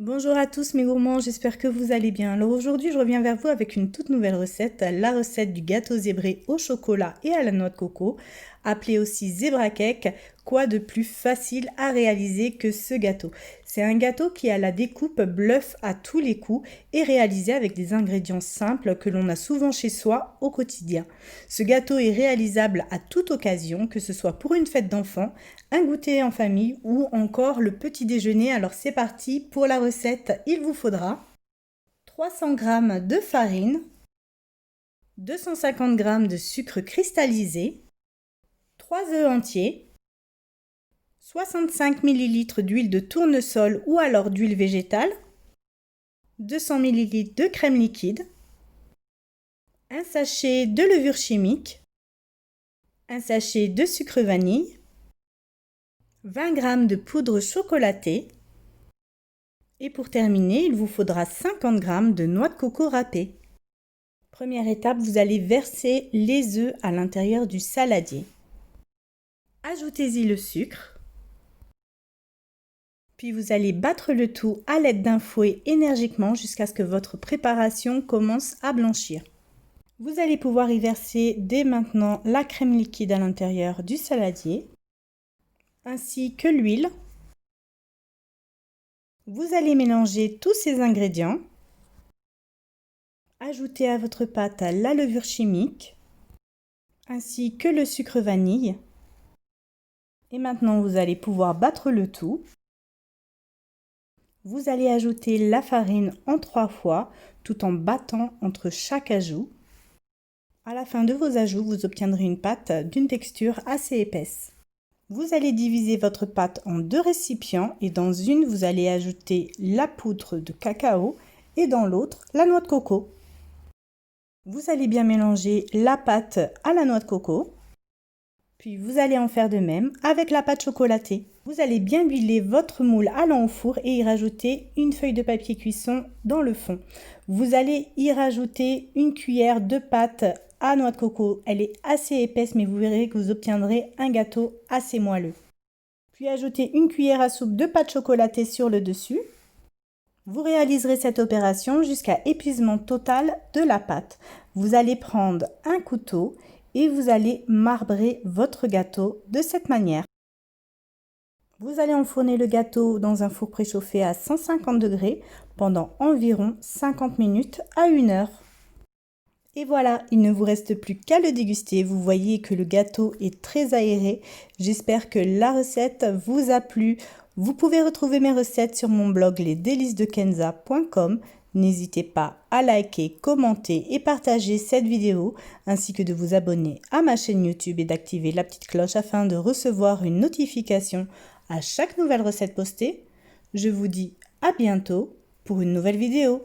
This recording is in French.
Bonjour à tous mes gourmands, j'espère que vous allez bien. Alors aujourd'hui je reviens vers vous avec une toute nouvelle recette, la recette du gâteau zébré au chocolat et à la noix de coco, appelé aussi zebra cake. Quoi de plus facile à réaliser que ce gâteau? C'est un gâteau qui a la découpe bluff à tous les coups et réalisé avec des ingrédients simples que l'on a souvent chez soi au quotidien. Ce gâteau est réalisable à toute occasion, que ce soit pour une fête d'enfants, un goûter en famille ou encore le petit déjeuner. Alors c'est parti pour la recette. Il vous faudra 300 g de farine, 250 g de sucre cristallisé, 3 œufs entiers, 65 ml d'huile de tournesol ou alors d'huile végétale, 200 ml de crème liquide, un sachet de levure chimique, un sachet de sucre vanille, 20 g de poudre chocolatée et pour terminer, il vous faudra 50 g de noix de coco râpée. Première étape, vous allez verser les œufs à l'intérieur du saladier. Ajoutez-y le sucre. Puis vous allez battre le tout à l'aide d'un fouet énergiquement jusqu'à ce que votre préparation commence à blanchir. Vous allez pouvoir y verser dès maintenant la crème liquide à l'intérieur du saladier, ainsi que l'huile. Vous allez mélanger tous ces ingrédients. Ajoutez à votre pâte la levure chimique, ainsi que le sucre vanille. Et maintenant, vous allez pouvoir battre le tout. Vous allez ajouter la farine en 3 fois, tout en battant entre chaque ajout. À la fin de vos ajouts, vous obtiendrez une pâte d'une texture assez épaisse. Vous allez diviser votre pâte en 2 récipients et dans une, vous allez ajouter la poudre de cacao et dans l'autre, la noix de coco. Vous allez bien mélanger la pâte à la noix de coco. Puis vous allez en faire de même avec la pâte chocolatée. Vous allez bien huiler votre moule allant au four et y rajouter une feuille de papier cuisson dans le fond. Vous allez y rajouter une cuillère de pâte à noix de coco. Elle est assez épaisse mais vous verrez que vous obtiendrez un gâteau assez moelleux. Puis ajoutez une cuillère à soupe de pâte chocolatée sur le dessus. Vous réaliserez cette opération jusqu'à épuisement total de la pâte. Vous allez prendre un couteau et vous allez marbrer votre gâteau de cette manière. Vous allez enfourner le gâteau dans un four préchauffé à 150 degrés pendant environ 50 minutes à 1 heure. Et voilà, il ne vous reste plus qu'à le déguster. Vous voyez que le gâteau est très aéré. J'espère que la recette vous a plu. Vous pouvez retrouver mes recettes sur mon blog lesdelicesdekenza.com. N'hésitez pas à liker, commenter et partager cette vidéo, ainsi que de vous abonner à ma chaîne YouTube et d'activer la petite cloche afin de recevoir une notification à chaque nouvelle recette postée. Je vous dis à bientôt pour une nouvelle vidéo.